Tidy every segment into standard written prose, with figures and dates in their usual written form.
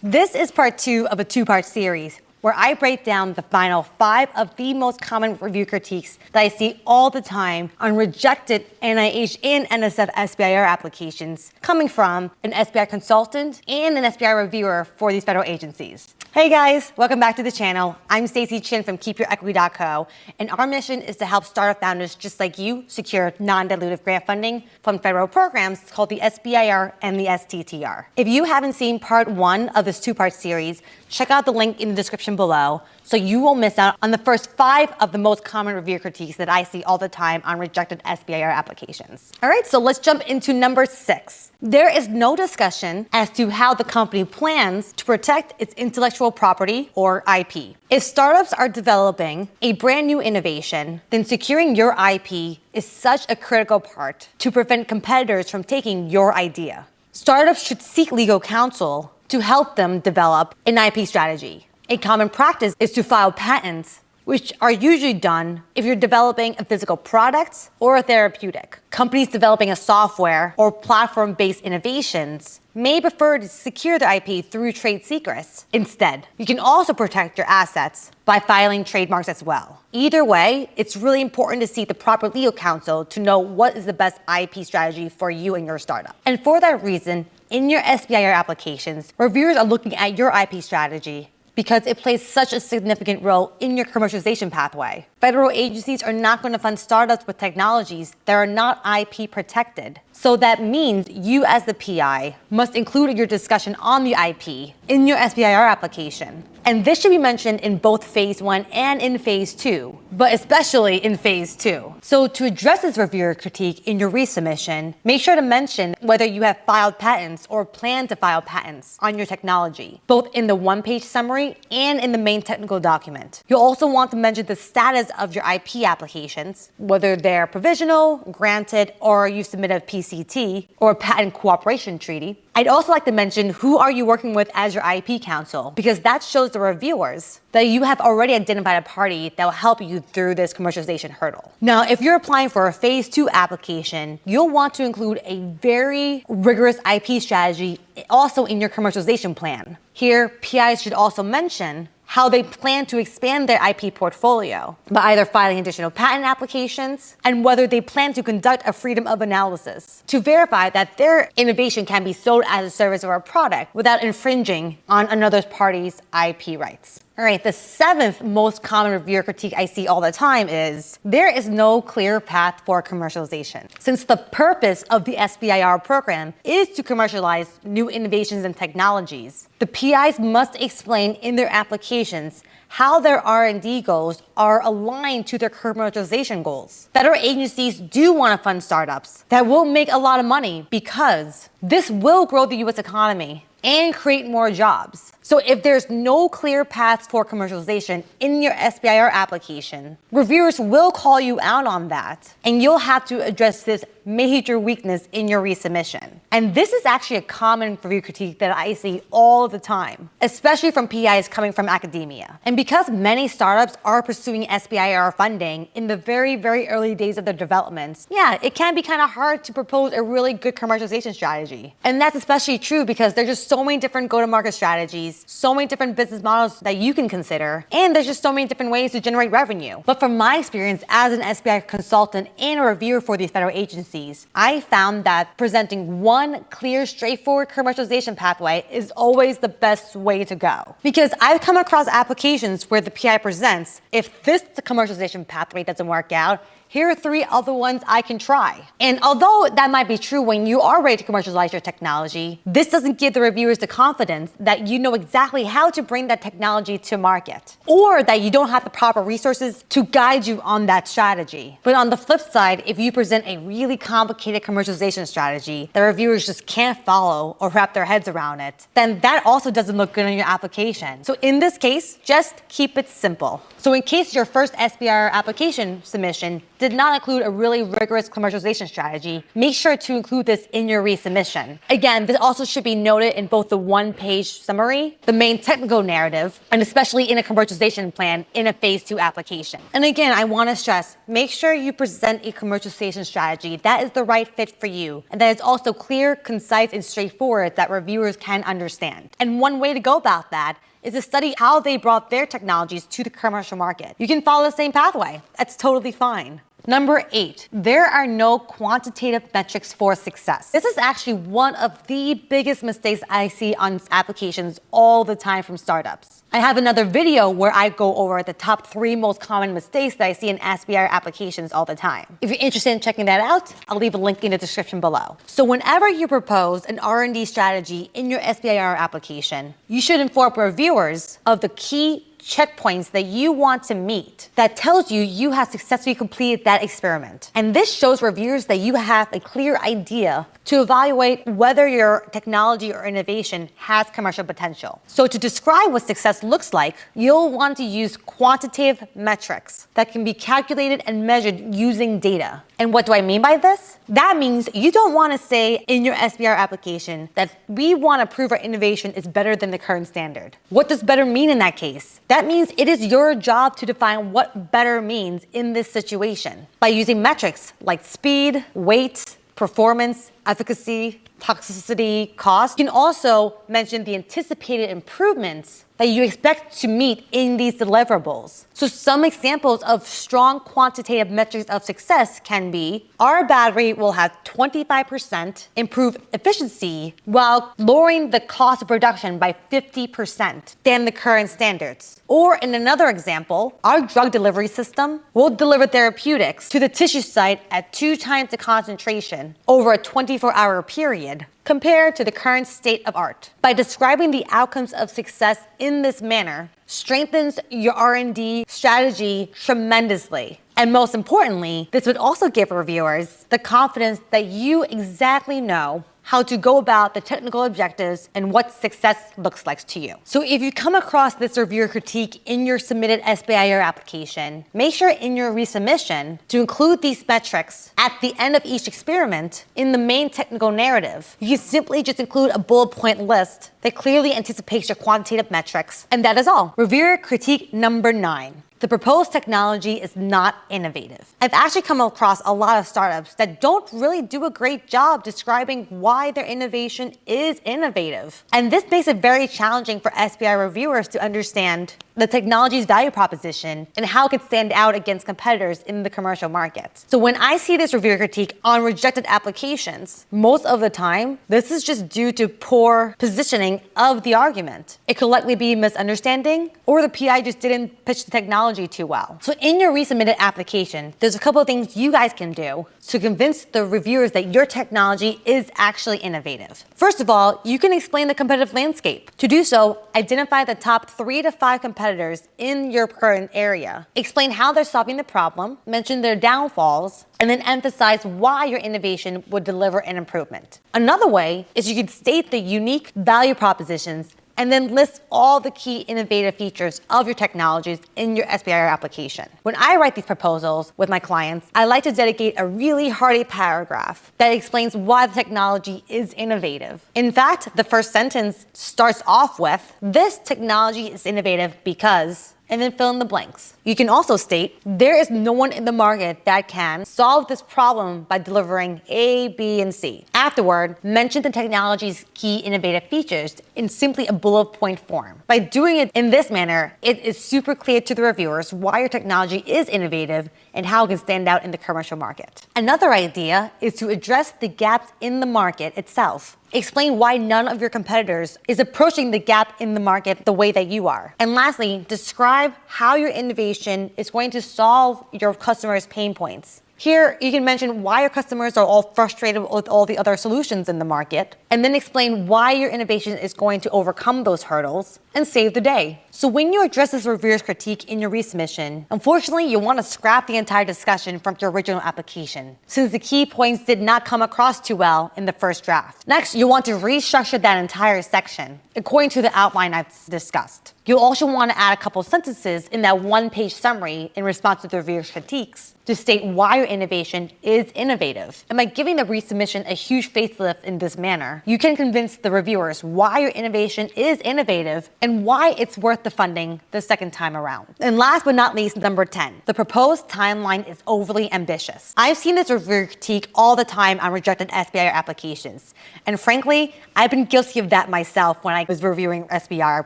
This is part 2 of a 2-part series where I break down the final 5 of the most common review critiques that I see all the time on rejected NIH and NSF SBIR applications coming from an SBIR consultant and an SBIR reviewer for these federal agencies. Hey guys, welcome back to the channel. I'm Stacy Chin from KeepYourEquity.co, and our mission is to help startup founders just like you secure non-dilutive grant funding from federal programs called the SBIR and the STTR. If you haven't seen part 1 of this 2-part series, check out the link in the description below so you won't miss out on the first 5 of the most common review critiques that I see all the time on rejected SBIR applications. All right, so let's jump into number 6. There is no discussion as to how the company plans to protect its intellectual property or IP. If startups are developing a brand new innovation, then securing your IP is such a critical part to prevent competitors from taking your idea. Startups should seek legal counsel to help them develop an IP strategy. A common practice is to file patents, which are usually done if you're developing a physical product or a therapeutic. Companies developing a software or platform-based innovations may prefer to secure their IP through trade secrets. Instead, you can also protect your assets by filing trademarks as well. Either way, it's really important to seek the proper legal counsel to know what is the best IP strategy for you and your startup. And for that reason, in your SBIR applications, reviewers are looking at your IP strategy because it plays such a significant role in your commercialization pathway. Federal agencies are not going to fund startups with technologies that are not IP protected. So that means you as the PI must include your discussion on the IP in your SBIR application. And this should be mentioned in both phase 1 and in phase 2, but especially in phase 2. So to address this reviewer critique in your resubmission, make sure to mention whether you have filed patents or plan to file patents on your technology, both in the 1-page summary and in the main technical document. You'll also want to mention the status of your IP applications, whether they're provisional, granted, or you submit a PCT or a patent cooperation treaty. I'd also like to mention who are you working with as your IP counsel, because that shows the reviewers that you have already identified a party that will help you through this commercialization hurdle. Now, if you're applying for a phase 2 application, you'll want to include a very rigorous IP strategy also in your commercialization plan. Here, PIs should also mention how they plan to expand their IP portfolio by either filing additional patent applications and whether they plan to conduct a freedom of analysis to verify that their innovation can be sold as a service or a product without infringing on another party's IP rights. All right, the 7th most common reviewer critique I see all the time is there is no clear path for commercialization. Since the purpose of the SBIR program is to commercialize new innovations and technologies, the PIs must explain in their applications how their R&D goals are aligned to their commercialization goals. Federal agencies do want to fund startups that will make a lot of money because this will grow the US economy and create more jobs. So if there's no clear path for commercialization in your SBIR application, reviewers will call you out on that, and you'll have to address this major weakness in your resubmission. And this is actually a common review critique that I see all the time, especially from PIs coming from academia. And because many startups are pursuing SBIR funding in the very, very early days of their developments, yeah, it can be kind of hard to propose a really good commercialization strategy. And that's especially true because there's just so many different go-to-market strategies, so many different business models that you can consider, and there's just so many different ways to generate revenue. But from my experience as an SBIR consultant and a reviewer for these federal agencies, I found that presenting one clear, straightforward commercialization pathway is always the best way to go. Because I've come across applications where the PI presents, if this commercialization pathway doesn't work out, here are 3 other ones I can try. And although that might be true when you are ready to commercialize your technology, this doesn't give the reviewers the confidence that you know exactly how to bring that technology to market, or that you don't have the proper resources to guide you on that strategy. But on the flip side, if you present a really complicated commercialization strategy that reviewers just can't follow or wrap their heads around it, then that also doesn't look good on your application. So in this case, just keep it simple. So in case your first SBIR application submission did not include a really rigorous commercialization strategy, make sure to include this in your resubmission. Again, this also should be noted in both the one-page summary, the main technical narrative, and especially in a commercialization plan in a phase 2 application. And again, I want to stress, make sure you present a commercialization strategy that is the right fit for you, and that is also clear, concise, and straightforward that reviewers can understand. And one way to go about that is to study how they brought their technologies to the commercial market. You can follow the same pathway. That's totally fine. Number 8, there are no quantitative metrics for success. This is actually one of the biggest mistakes I see on applications all the time from startups. I have another video where I go over the top 3 most common mistakes that I see in SBIR applications all the time. If you're interested in checking that out, I'll leave a link in the description below. So whenever you propose an R&D strategy in your SBIR application, you should inform reviewers of the key checkpoints that you want to meet that tells you you have successfully completed that experiment. And this shows reviewers that you have a clear idea to evaluate whether your technology or innovation has commercial potential. So to describe what success looks like, you'll want to use quantitative metrics that can be calculated and measured using data. And what do I mean by this? That means you don't want to say in your SBIR application that we want to prove our innovation is better than the current standard. What does better mean in that case? That means it is your job to define what better means in this situation by using metrics like speed, weight, performance, efficacy, toxicity, cost. You can also mention the anticipated improvements that you expect to meet in these deliverables. So some examples of strong quantitative metrics of success can be, our battery will have 25% improved efficiency while lowering the cost of production by 50% than the current standards. Or in another example, our drug delivery system will deliver therapeutics to the tissue site at 2 times the concentration over a 24-hour period compared to the current state of art. By describing the outcomes of success in this manner, strengthens your R&D strategy tremendously. And most importantly, this would also give reviewers the confidence that you exactly know how to go about the technical objectives and what success looks like to you. So if you come across this reviewer critique in your submitted SBIR application, make sure in your resubmission to include these metrics at the end of each experiment in the main technical narrative. You simply just include a bullet point list that clearly anticipates your quantitative metrics, and that is all. Reviewer critique number 9. The proposed technology is not innovative. I've actually come across a lot of startups that don't really do a great job describing why their innovation is innovative. And this makes it very challenging for SBIR reviewers to understand the technology's value proposition and how it can stand out against competitors in the commercial market. So when I see this reviewer critique on rejected applications, most of the time, this is just due to poor positioning of the argument. It could likely be misunderstanding, or the PI just didn't pitch the technology too well. So in your resubmitted application, there's a couple of things you guys can do to convince the reviewers that your technology is actually innovative. First of all, you can explain the competitive landscape. To do so, identify the top 3 to 5 competitors in your current area. Explain how they're solving the problem, mention their downfalls, and then emphasize why your innovation would deliver an improvement. Another way is you can state the unique value propositions and then list all the key innovative features of your technologies in your SBIR application. When I write these proposals with my clients, I like to dedicate a really hearty paragraph that explains why the technology is innovative. In fact, the first sentence starts off with, "This technology is innovative because," and then fill in the blanks. You can also state, "There is no one in the market that can solve this problem by delivering A, B, and C." Afterward, mention the technology's key innovative features in simply a bullet point form. By doing it in this manner, it is super clear to the reviewers why your technology is innovative and how it can stand out in the commercial market. Another idea is to address the gaps in the market itself. Explain why none of your competitors is approaching the gap in the market the way that you are. And lastly, describe how your innovation is going to solve your customers' pain points. Here, you can mention why your customers are all frustrated with all the other solutions in the market, and then explain why your innovation is going to overcome those hurdles and save the day. So when you address this reviewer's critique in your resubmission, unfortunately, you want to scrap the entire discussion from your original application, since the key points did not come across too well in the first draft. Next, you want to restructure that entire section according to the outline I've discussed. You'll also want to add a couple sentences in that one-page summary in response to the reviewer's critiques to state why your innovation is innovative. And by giving the resubmission a huge facelift in this manner, you can convince the reviewers why your innovation is innovative and why it's worth the funding the second time around. And last but not least, number 10, the proposed timeline is overly ambitious. I've seen this reviewer critique all the time on rejected SBIR applications. And frankly, I've been guilty of that myself when I was reviewing SBIR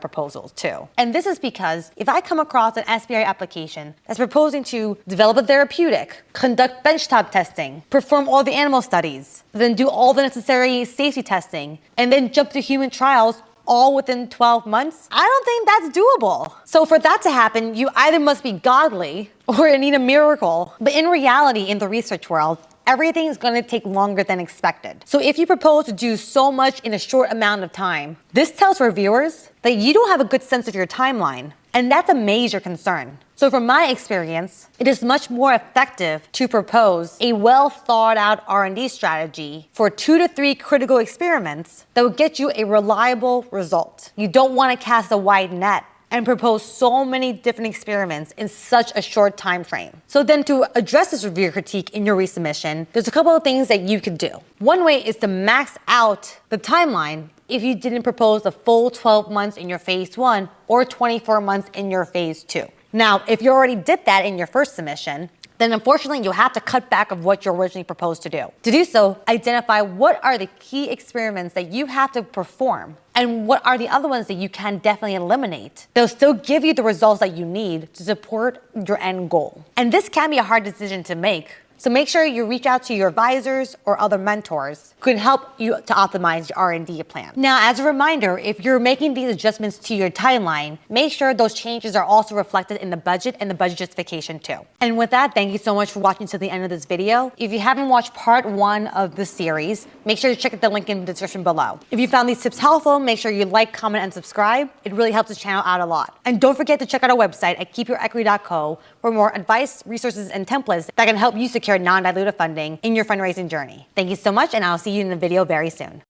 proposals too. And this is because if I come across an SBIR application that's proposing to develop a therapeutic, conduct benchtop testing, perform all the animal studies, then do all the necessary safety testing, and then jump to human trials all within 12 months, I don't think that's doable. So for that to happen, you either must be godly or you need a miracle. But in reality, in the research world, everything is going to take longer than expected. So if you propose to do so much in a short amount of time, this tells reviewers that you don't have a good sense of your timeline. And that's a major concern. So from my experience, it is much more effective to propose a well thought out R&D strategy for 2 to 3 critical experiments that will get you a reliable result. You don't want to cast a wide net and propose so many different experiments in such a short time frame. So then to address this reviewer critique in your resubmission, there's a couple of things that you could do. One way is to max out the timeline if you didn't propose the full 12 months in your phase 1 or 24 months in your phase 2. Now, if you already did that in your first submission, then unfortunately you'll have to cut back of what you originally proposed to do. To do so, identify what are the key experiments that you have to perform and what are the other ones that you can definitely eliminate. They'll still give you the results that you need to support your end goal. And this can be a hard decision to make. So make sure you reach out to your advisors or other mentors who can help you to optimize your R&D plan. Now, as a reminder, if you're making these adjustments to your timeline, make sure those changes are also reflected in the budget and the budget justification too. And with that, thank you so much for watching to the end of this video. If you haven't watched part 1 of this series, make sure to check out the link in the description below. If you found these tips helpful, make sure you like, comment, and subscribe. It really helps the channel out a lot. And don't forget to check out our website at keepyourequity.co for more advice, resources, and templates that can help you secure non-dilutive funding in your fundraising journey. Thank you so much, and I'll see you in the video very soon.